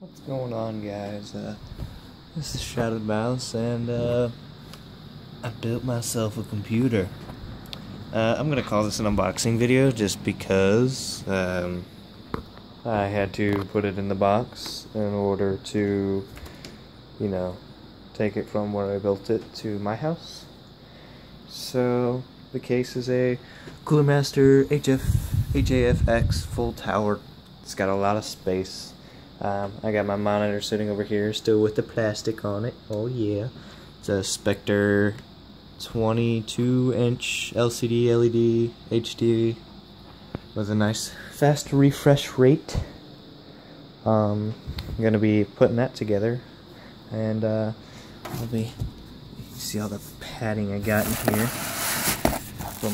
What's going on, guys? This is Shadowed Mouse, and I built myself a computer. I'm gonna call this an unboxing video just because I had to put it in the box in order to, take it from where I built it to my house. So the case is a Cooler Master HAFX full tower. It's got a lot of space. I got my monitor sitting over here, still with the plastic on it. Oh yeah. It's a Spectre 22-inch LCD LED HD with a nice fast refresh rate. I'm gonna be putting that together, and I'll be, you see all the padding I got in here for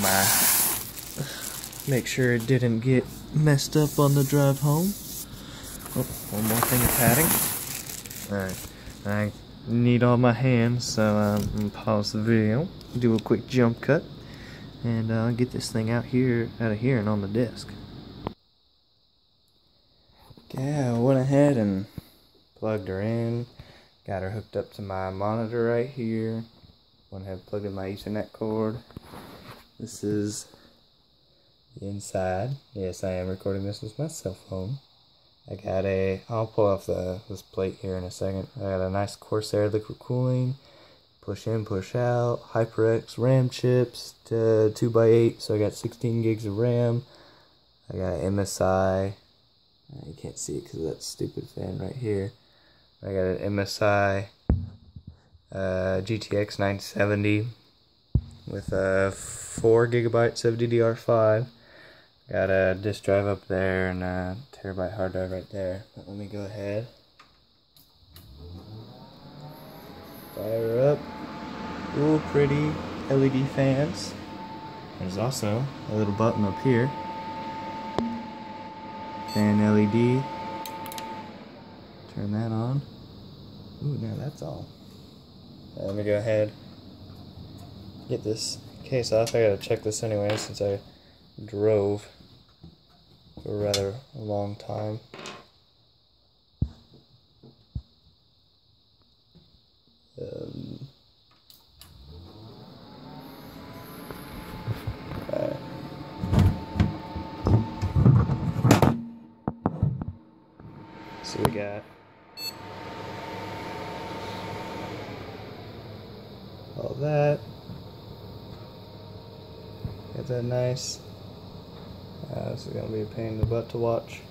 make sure it didn't get messed up on the drive home. Oh, one more thing of padding. Alright, I need all my hands, so I'm going to pause the video, do a quick jump cut, and get this thing out of here and on the disc. Yeah, I went ahead and plugged her in, got her hooked up to my monitor right here, went ahead and plugged in my Ethernet cord. This is the inside. Yes, I am recording this with my cell phone. I'll pull off this plate here in a second. I got a nice Corsair liquid cooling, push in, push out, HyperX RAM chips to 2x8, so I got 16 gigs of RAM. I got MSI, you can't see it because of that stupid fan right here. I got an MSI GTX 970 with 4 gigabytes of DDR5. Got a disk drive up there and a terabyte hard drive right there. But let me go ahead. Fire her up. Ooh, pretty LED fans. There's also a little button up here. Fan LED. Turn that on. Ooh, now that's all. Let me go ahead. Get this case off. I gotta check this anyway since I drove for a rather long time. So we got all that. Got that nice. This is going to be a pain in the butt to watch.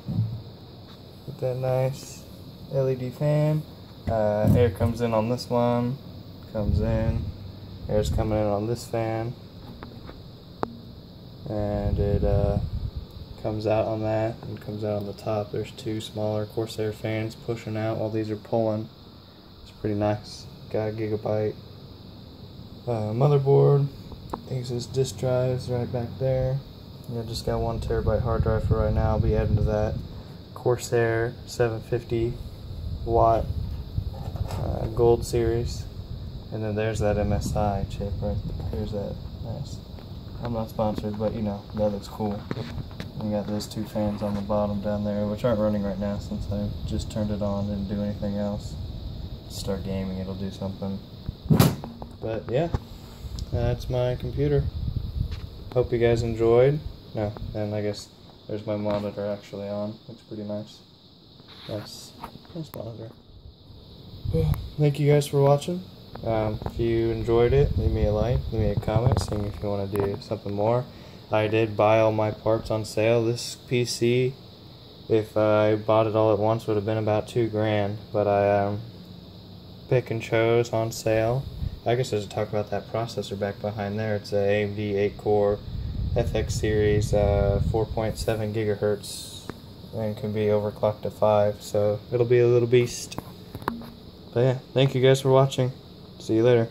With that nice LED fan. Air comes in on this one. Comes in. Air's coming in on this fan. And it comes out on that and comes out on the top. There's two smaller Corsair fans pushing out while these are pulling. It's pretty nice. Got a gigabyte motherboard. Exist disk drives right back there. I just got 1 terabyte hard drive for right now. I'll be adding to that. Corsair 750 watt gold series. And then there's that MSI chip right there. There's that. Nice. I'm not sponsored, but that looks cool. We got those 2 fans on the bottom down there, which aren't running right now since I just turned it on, didn't do anything else. Start gaming, it'll do something. But yeah, that's my computer. Hope you guys enjoyed. No, and I guess there's my monitor actually on. Looks pretty nice. Nice monitor. Well, thank you guys for watching. If you enjoyed it, leave me a like, leave me a comment, saying if you want to do something more. I did buy all my parts on sale. This PC, if I bought it all at once, would have been about $2 grand. But I pick and chose on sale. I guess I should talk about that processor back behind there. It's a AMD 8-core FX series, 4.7 gigahertz, and can be overclocked to 5, so it'll be a little beast. But yeah, thank you guys for watching. See you later.